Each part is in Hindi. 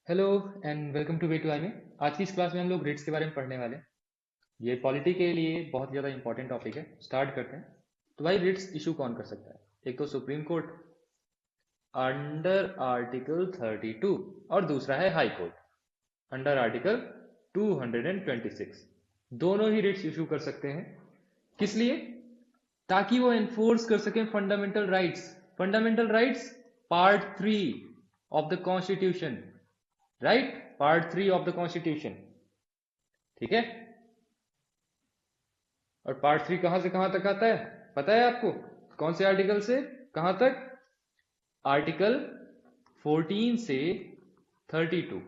Hello and welcome to way to I में। आज की इस क्लास में हम लोग रिट्स के बारे में पढ़ने वाले हैं। ये पॉलिटी के लिए बहुत ज़्यादा इंपॉर्टेंट टॉपिक है। स्टार्ट करते हैं। तो भाई रिट्स इशू कौन कर सकता है? एक तो सुप्रीम कोर्ट अंडर आर्टिकल 32 और दूसरा है हाई कोर्ट अंडर आर्टिकल 226। दोनों ही रिट्स इशू कर सकते हैं। किस लिए? ताकि वो एनफोर्स कर सकें fundamental rights. Fundamental rights part 3 of the constitution. Right, part 3 of the constitution. ठीक है। और पार्ट 3 कहां से कहां तक आता है पता है आपको? कौन से आर्टिकल से कहां तक? आर्टिकल 14 से 32।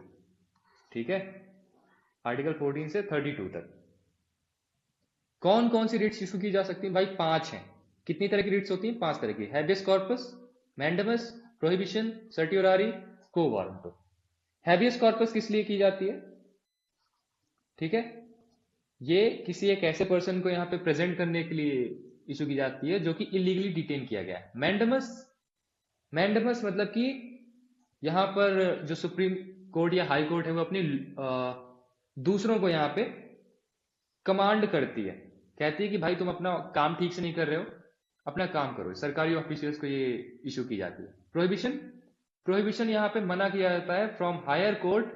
ठीक है, आर्टिकल 14 से 32 तक। कौन कौन सी रिट्स इशू की जा सकती है भाई? 5 हैं। कितनी तरह की रिट्स होती हैं? 5 तरह की। Habeas corpus, mandamus, prohibition, certiorari, को वारंटो। हैबियस कॉर्पस किस लिए की जाती है? ठीक है, ये किसी एक ऐसे पर्सन को यहाँ पे प्रेजेंट करने के लिए इशू की जाती है जो कि इलीगली डिटेन किया गया है। मैंडमस, मैंडमस मतलब कि यहाँ पर जो सुप्रीम कोर्ट या हाई कोर्ट है वो अपनी दूसरों को यहाँ पे कमांड करती है, कहती है कि भाई तुम अपना काम ठीक से नहीं कर रहे हो, अपना काम करो। सरकारी ऑफिशियल्स को ये इशू की जाती है। प्रोहिबिशन, प्रोहिबिशन यहाँ पे मना किया जाता है from higher court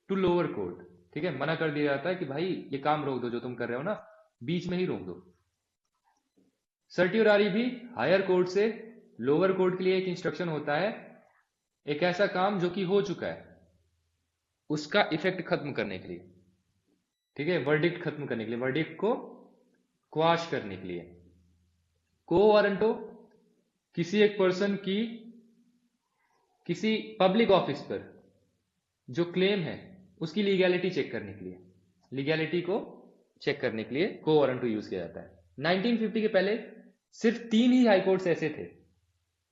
to lower court. ठीक है, मना कर दिया जाता है कि भाई ये काम रोक दो जो तुम कर रहे हो ना, बीच में ही रोक दो। सर्टियोरारी भी हायर कोर्ट से लोअर कोर्ट के लिए एक इंस्ट्रक्शन होता है, एक ऐसा काम जो कि हो चुका है उसका इफेक्ट खत्म करने के लिए। ठीक है, वर्डिक्ट खत्म करने के लिए, वर्डिक्ट को क्वाश करने के लिए। को वारंटो किसी एक पर्सन की किसी पब्लिक ऑफिस पर जो क्लेम है उसकी लीगैलिटी चेक करने के लिए, लीगैलिटी को चेक करने के लिए को वारंटो यूज किया जाता है। 1950 के पहले सिर्फ 3 ही हाई कोर्ट्स ऐसे थे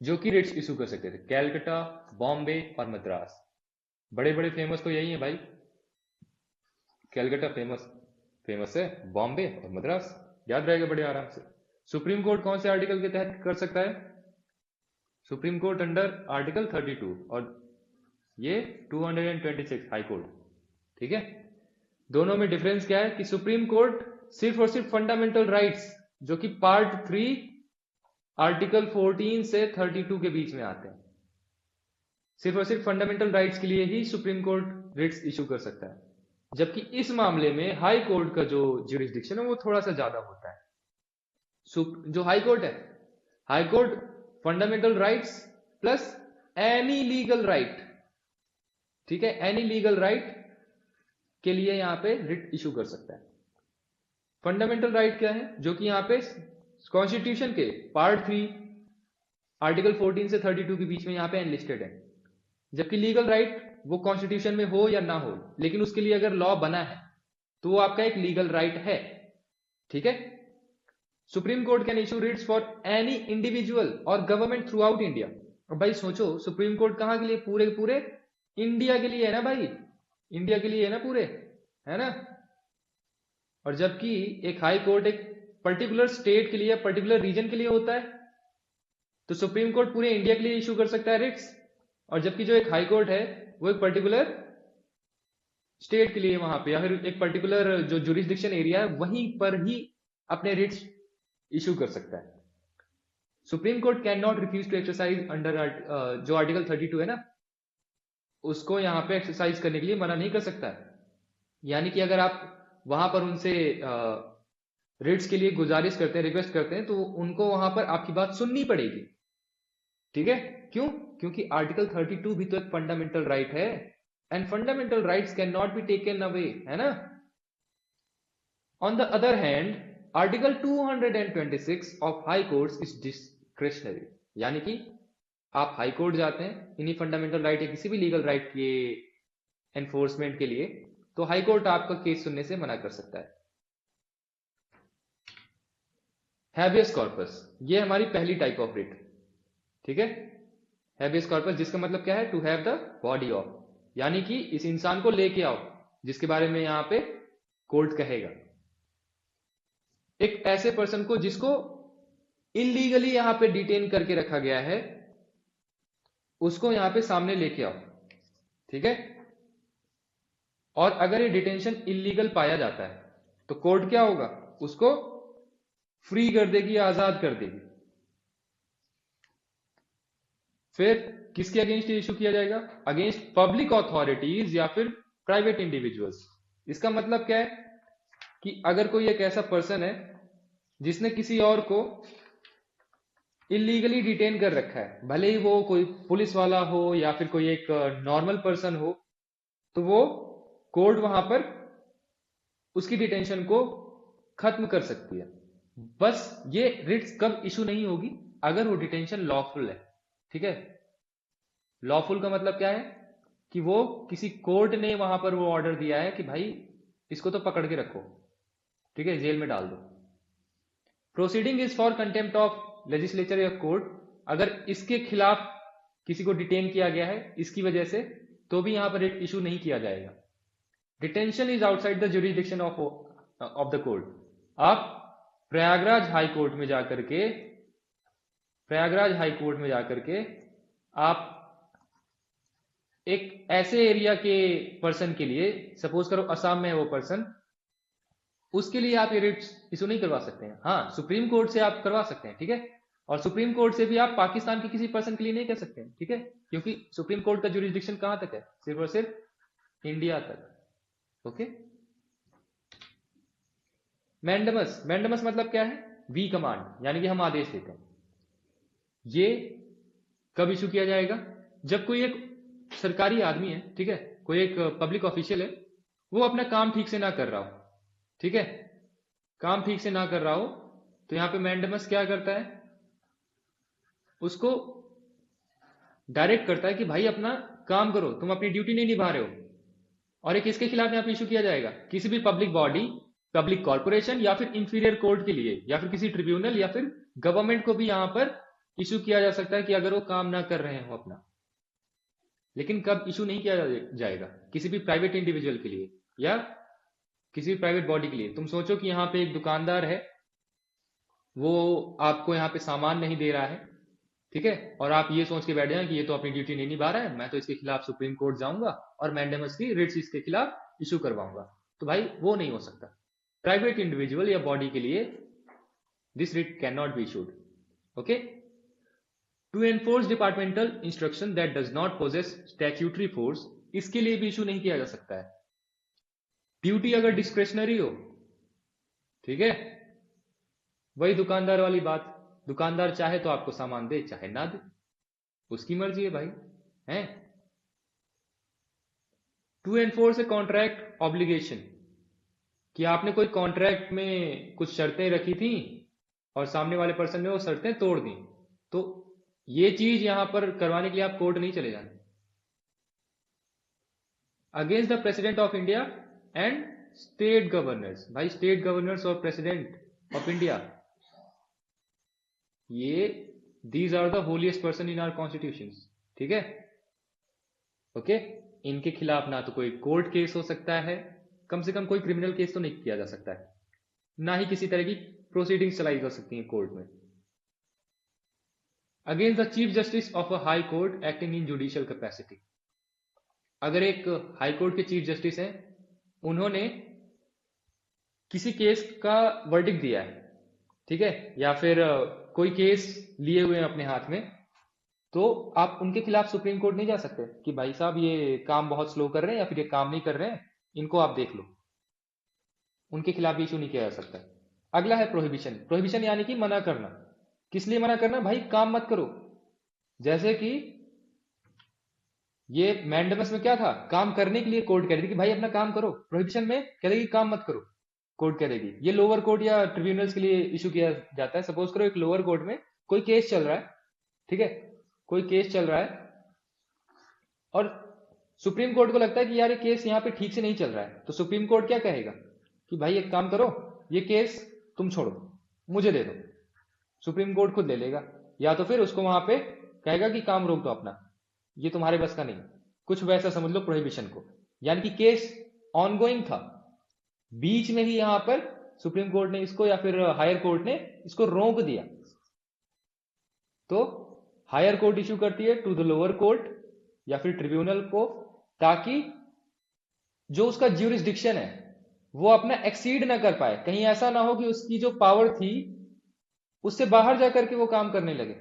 जो कि रिट्स इशू कर सकते थे, कैलकाटा, बॉम्बे और मद्रास। बड़े बड़े फेमस तो यही है भाई। कैलकाटा फेमस, फेमस है, बॉम्बे और मद्रास याद रहेगा बड़े आराम से। सुप्रीम कोर्ट कौन से आर्टिकल के तहत कर सकता है? सुप्रीम कोर्ट अंडर आर्टिकल 32 और ये 226 हाई कोर्ट। ठीक है, दोनों में डिफरेंस क्या है कि सुप्रीम कोर्ट सिर्फ और सिर्फ फंडामेंटल राइट्स जो कि पार्ट 3 आर्टिकल 14 से 32 के बीच में आते हैं, सिर्फ और सिर्फ फंडामेंटल राइट्स के लिए ही सुप्रीम कोर्ट रिट्स इशू कर सकता है। जबकि इस मामले में हाई कोर्ट का जो ज्यूरिसडिक्शन है वो थोड़ा सा ज्यादा होता है। जो हाई कोर्ट है, high court fundamental rights plus any legal right, ठीक है, एनी लीगल राइट के लिए यहां पे रिट इशू कर सकता है। फंडामेंटल राइट क्या है? जो कि यहां पे कॉन्स्टिट्यूशन के पार्ट 3 आर्टिकल 14 से 32 के बीच में यहां पे एनलिस्टेड है। जबकि लीगल राइट वो कॉन्स्टिट्यूशन में हो या ना हो, लेकिन उसके लिए अगर लॉ बना है तो वो आपका एक लीगल राइट है। ठीक है, supreme court can issue Ritz for any individual और गवर्नमेंट थ्रू आउट इंडिया। और भाई सोचो, सुप्रीम कोर्ट कहां के लिए? पूरे पूरे इंडिया के लिए है ना भाई, इंडिया के लिए है ना पूरे, है ना। और जबकि एक हाई कोर्ट एक पर्टिकुलर स्टेट के लिए, पर्टिकुलर रीजन के लिए होता है, तो सुप्रीम कोर्ट पूरे इंडिया के लिए इशू कर सकता है रिट्स। और जबकि जो एक हाई कोर्ट है वो एक पर्टिकुलर स्टेट के लिए वहां पे, या फिर एक पर्टिकुलर जो जुरिस्डिक्शन एरिया है वहीं पर ही अपने रिट्स इशू कर सकता है। Supreme court can not refuse to exercise under जो आर्टिकल 32 है ना, उसको यहां पे एक्सरसाइज करने के लिए मना नहीं कर सकता है। यानी कि अगर आप वहां पर उनसे रिट्स के लिए गुजारिश करते हैं, रिक्वेस्ट करते हैं, तो उनको वहां पर आपकी बात सुननी पड़ेगी। ठीक है, क्यों? क्योंकि आर्टिकल 32 भी तो एक फंडामेंटल राइट है, and fundamental rights can not be taken away, है ना। On the other hand article 226 of high courts is discretionary. यानी कि आप हाई कोर्ट जाते हैं इन्हीं फंडामेंटल राइट या किसी भी लीगल राइट के एनफोर्समेंट के लिए, तो हाई कोर्ट आपका केस सुनने से मना कर सकता है। हैबियस कॉर्पस, ये हमारी पहली टाइप ऑफ रिट। ठीक है, हैबियस कॉर्पस जिसका मतलब क्या है? To have the body of, यानी कि इस इंसान को लेके आओ जिसके बारे में यहां पे कोर्ट कहेगा। एक ऐसे पर्सन को जिसको इलीगली यहां पे डिटेन करके रखा गया है, उसको यहां पे सामने लेके आओ। ठीक है, और अगर ये डिटेंशन इलीगल पाया जाता है तो कोर्ट क्या होगा, उसको फ्री कर देगी या आजाद कर देगी। फिर किसके अगेंस्ट इशू किया जाएगा, अगेंस्ट पब्लिक अथॉरिटीज या फिर प्राइवेट इंडिविजुअल्स। इसका मतलब क्या है कि अगर कोई एक ऐसा पर्सन है जिसने किसी और को इलीगली डिटेन कर रखा है, भले ही वो कोई पुलिस वाला हो या फिर कोई एक नॉर्मल पर्सन हो, तो वो कोर्ट वहां पर उसकी डिटेंशन को खत्म कर सकती है। बस ये रिट्स कब इशू नहीं होगी, अगर वो डिटेंशन लॉफुल है। ठीक है, लॉफुल का मतलब क्या है कि वो किसी कोर्ट ने वहां पर वो ऑर्डर दिया है कि भाई इसको तो पकड़ के रखो, ठीक है, जेल में डाल दो। Proceeding is for contempt of legislature या कोर्ट, अगर इसके खिलाफ किसी को डिटेन किया गया है इसकी वजह से, तो भी यहां पर रिट इशू नहीं किया जाएगा। Detention is outside the jurisdiction of the court. आप प्रयागराज हाई कोर्ट में जाकर के, प्रयागराज हाई कोर्ट में जाकर के आप एक ऐसे एरिया के पर्सन के लिए, सपोज करो असम में है वो पर्सन, उसके लिए आप ये रिट्स इशू नहीं करवा सकते हैं। हाँ, सुप्रीम कोर्ट से आप करवा सकते हैं, ठीक है, और सुप्रीम कोर्ट से भी आप पाकिस्तान के किसी पर्सन के लिए नहीं कर सकते हैं, ठीक है, क्योंकि सुप्रीम कोर्ट का जुरिडिक्शन कहां तक है, सिर्फ और सिर्फ इंडिया तक। ओके, मैंडमस, मैंडमस मतलब क्या है, वी कमांड, यानी कि हम आदेश देते हैं। ये कब इशू किया जाएगा, जब कोई एक सरकारी आदमी है, ठीक है, कोई एक पब्लिक ऑफिशियल है, वो अपना काम ठीक से ना कर रहा हो, ठीक है, काम ठीक से ना कर रहा हो, तो यहां पे मैंडमस क्या करता है, उसको डायरेक्ट करता है कि भाई अपना काम करो, तुम अपनी ड्यूटी नहीं निभा रहे हो। और एक किसके खिलाफ यहां पे इशू किया जाएगा, किसी भी पब्लिक बॉडी, पब्लिक कॉर्पोरेशन या फिर इंफीरियर कोर्ट के लिए, या फिर किसी ट्रिब्यूनल या फिर गवर्नमेंट को भी यहां पर इशू किया जा सकता है कि अगर वो काम ना कर रहे हो अपना। लेकिन कब इशू नहीं किया जाएगा, किसी भी प्राइवेट इंडिविजुअल के लिए या किसी भी प्राइवेट बॉडी के लिए। तुम सोचो कि यहाँ पे एक दुकानदार है, वो आपको यहाँ पे सामान नहीं दे रहा है, ठीक है, और आप ये सोच के बैठ जाए कि ये तो अपनी ड्यूटी नहीं निभा रहा है, मैं तो इसके खिलाफ सुप्रीम कोर्ट जाऊंगा और मैंडेमस की रिट्स इसके खिलाफ इशू करवाऊंगा। तो भाई वो नहीं हो सकता। प्राइवेट इंडिविजुअल या बॉडी के लिए this writ can not be issued. Okay, to enforce departmental instruction that does not possess statutory force, इसके लिए भी इशू नहीं किया जा सकता है। ड्यूटी अगर डिस्क्रेशनरी हो, ठीक है, वही दुकानदार वाली बात, दुकानदार चाहे तो आपको सामान दे, चाहे ना दे, उसकी मर्जी है भाई, है। To enforce a contract obligation, कि आपने कोई कॉन्ट्रैक्ट में कुछ शर्तें रखी थी और सामने वाले पर्सन ने वो शर्तें तोड़ दी, तो ये चीज यहां पर करवाने के लिए आप कोर्ट नहीं चले जाना। Against the president of India and state governors, भाई स्टेट गवर्नर्स और प्रेसिडेंट ऑफ इंडिया, ये these are the holiest person in our constitution, ठीक है, ओके। इनके खिलाफ ना तो कोई कोर्ट केस हो सकता है, कम से कम कोई क्रिमिनल केस तो नहीं किया जा सकता है, ना ही किसी तरह की प्रोसीडिंग्स चलाई जा सकती हैं कोर्ट में। Against the chief justice of a high court acting in judicial capacity, अगर एक हाई कोर्ट के चीफ जस्टिस हैं, उन्होंने किसी केस का वर्डिक्ट दिया है, ठीक है, या फिर कोई केस लिए हुए हैं अपने हाथ में, तो आप उनके खिलाफ सुप्रीम कोर्ट नहीं जा सकते कि भाई साहब ये काम बहुत स्लो कर रहे हैं या फिर ये काम नहीं कर रहे हैं, इनको आप देख लो, उनके खिलाफ भी इशू नहीं किया जा सकता। अगला है प्रोहिबिशन, प्रोहिबिशन यानी कि मना करना। किस लिए मना करना, भाई काम मत करो। जैसे कि ये मैंडेमस में क्या था, काम करने के लिए कोर्ट कह रही थी कि भाई अपना काम करो, प्रोहिबिशन में कह देगी काम मत करो, कोर्ट करेगी। ये लोअर कोर्ट या ट्रिब्यूनल्स के लिए इशू किया जाता है। सपोज करो एक लोअर कोर्ट में कोई केस चल रहा है, ठीक है, कोई केस चल रहा है और सुप्रीम कोर्ट को लगता है कि यार ये केस यहाँ पे ठीक से नहीं चल रहा है, तो सुप्रीम कोर्ट क्या कहेगा कि भाई एक काम करो, ये केस तुम छोड़ो, मुझे दे दो। सुप्रीम कोर्ट खुद ले लेगा, या तो फिर उसको वहां पे कहेगा कि काम रोक दो अपना, ये तुम्हारे बस का नहीं। कुछ वैसा समझ लो प्रोहिबिशन को, यानी कि केस ऑनगोइंग था, बीच में ही यहां पर सुप्रीम कोर्ट ने इसको या फिर हायर कोर्ट ने इसको रोक दिया। तो हायर कोर्ट इशू करती है टू द लोअर कोर्ट या फिर ट्रिब्यूनल को, ताकि जो उसका ज्यूरिसडिक्शन है वो अपना एक्सीड ना कर पाए, कहीं ऐसा ना हो कि उसकी जो पावर थी उससे बाहर जाकर के वो काम करने लगे।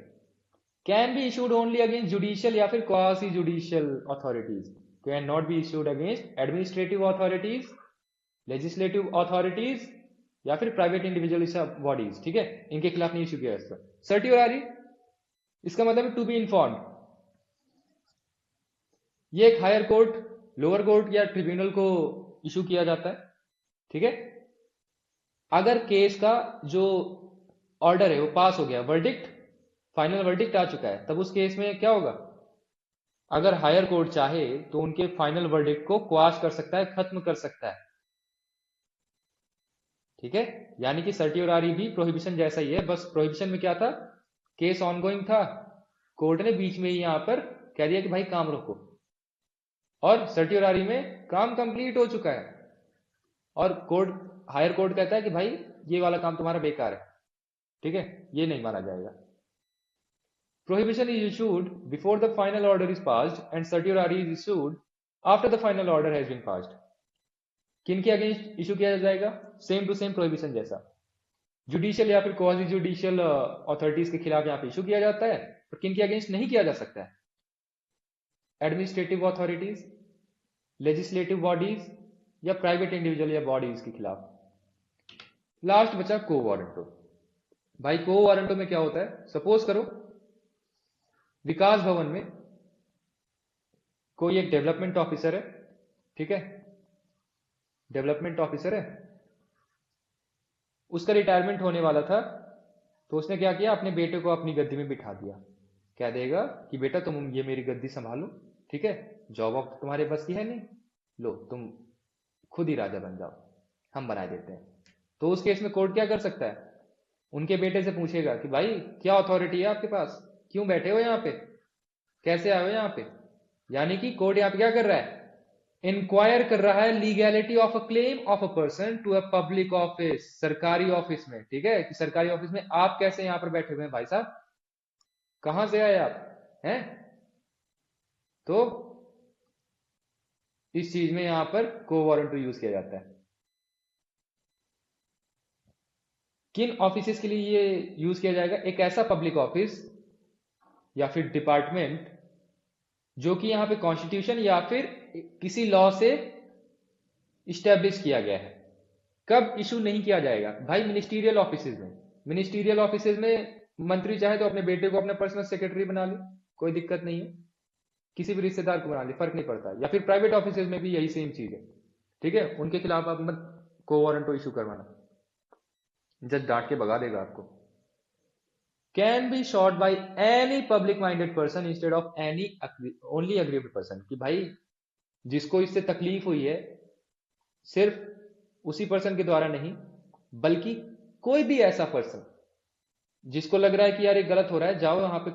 Can be issued only against judicial या फिर quasi judicial authorities, can not be issued against administrative authorities, legislative authorities या फिर प्राइवेट इंडिविजुअल बॉडीज। ठीक है, इनके खिलाफ नहीं इशू किया इसका। सर्टियोरारी, इसका मतलब है टू बी इन्फॉर्म्ड। ये एक हायर कोर्ट, लोअर कोर्ट या ट्रिब्यूनल को इशू किया जाता है। ठीक है, अगर केस का जो ऑर्डर है वो पास हो गया, वर्डिक्ट, फाइनल वर्डिक्ट आ चुका है, तब उस केस में क्या होगा, अगर हायर कोर्ट चाहे तो उनके फाइनल वर्डिक्ट को क्वाश कर सकता है, खत्म कर सकता है। ठीक है, यानी कि सर्टियोरारी भी प्रोहिबिशन जैसा ही है, बस प्रोहिबिशन में क्या था, केस ऑनगोइंग था, कोर्ट ने बीच में ही यहां पर कह दिया कि भाई काम रोको, और सर्टियोरारी में काम कंप्लीट हो चुका है और कोर्ट, हायर कोर्ट कहता है कि भाई ये वाला काम तुम्हारा बेकार है। ठीक है, ये नहीं माना जाएगा। Prohibition is issued before the final order is passed and certiorari is issued after the final order has been passed. किन के अगेंस्ट इशू किया जाएगा, सेम टू सेम प्रोहिबिशन जैसा, जुडिशियल या फिर क्वाजी जुडिशियल अथॉरिटीज के खिलाफ यहाँ पे इशू किया जाता है, और किन के अगेंस्ट नहीं किया जा सकता है, एडमिनिस्ट्रेटिव अथॉरिटीज, लेजिस्लेटिव बॉडीज या प्राइवेट इंडिविजुअल या बॉडीज के खिलाफ। लास्ट बचा को वारंटो। भाई को वारंटो में क्या होता है, सपोज करो विकास भवन में कोई एक डेवलपमेंट ऑफिसर है। ठीक है, डेवलपमेंट ऑफिसर है, उसका रिटायरमेंट होने वाला था, तो उसने क्या किया, अपने बेटे को अपनी गद्दी में बिठा दिया। क्या देगा कि बेटा तुम ये मेरी गद्दी संभालो, ठीक है, जॉब ऑफ तुम्हारे बस की है नहीं, लो तुम खुद ही राजा बन जाओ, हम बना देते हैं। तो उस केस में कोर्ट क्या कर सकता है, उनके बेटे से पूछेगा कि भाई क्या अथॉरिटी है आपके पास, क्यों बैठे हो यहाँ पे, कैसे आए हो यहाँ पे। यानी कि कोर्ट यहाँ पे क्या कर रहा है, इंक्वायर कर रहा है legality of a claim of a person to a public office, सरकारी ऑफिस में। ठीक है, कि सरकारी ऑफिस में आप कैसे यहां पर बैठे हुए हैं भाई साहब, कहां से आए आप हैं। तो इस चीज में यहां पर को वारंट यूज किया जाता है। किन ऑफिस के लिए ये यूज किया जाएगा, एक ऐसा पब्लिक ऑफिस या फिर डिपार्टमेंट जो कि यहां पे कॉन्स्टिट्यूशन या फिर किसी लॉ से इस्टेब्लिश किया गया है। कब इशू नहीं किया जाएगा भाई, मिनिस्टीरियल ऑफिसेज में। मिनिस्टीरियल ऑफिसेज में मंत्री चाहे तो अपने बेटे को अपना पर्सनल सेक्रेटरी बना ले, कोई दिक्कत नहीं है, किसी भी रिश्तेदार को बना ले, फर्क नहीं पड़ता। या फिर प्राइवेट ऑफिसेज में भी यही सेम चीज है। ठीक है, उनके खिलाफ आप मत को वारंटो इशू करवाना, जज डांट के भगा देगा आपको। Can be shot by any public minded person instead of any only agreeable person, कि भाई जिसको इससे तकलीफ हुई है सिर्फ उसी पर्सन के द्वारा नहीं, बल्कि कोई भी ऐसा पर्सन जिसको लग रहा है कि यार ये गलत हो रहा है, जाओ वहां पे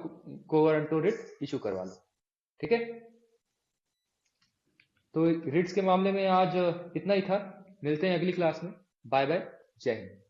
को वारंटो रिट इशू करवा लो। ठीक है, तो रिट्स के मामले में आज इतना ही था, मिलते हैं अगली क्लास में, बाय बाय, जय हिंद।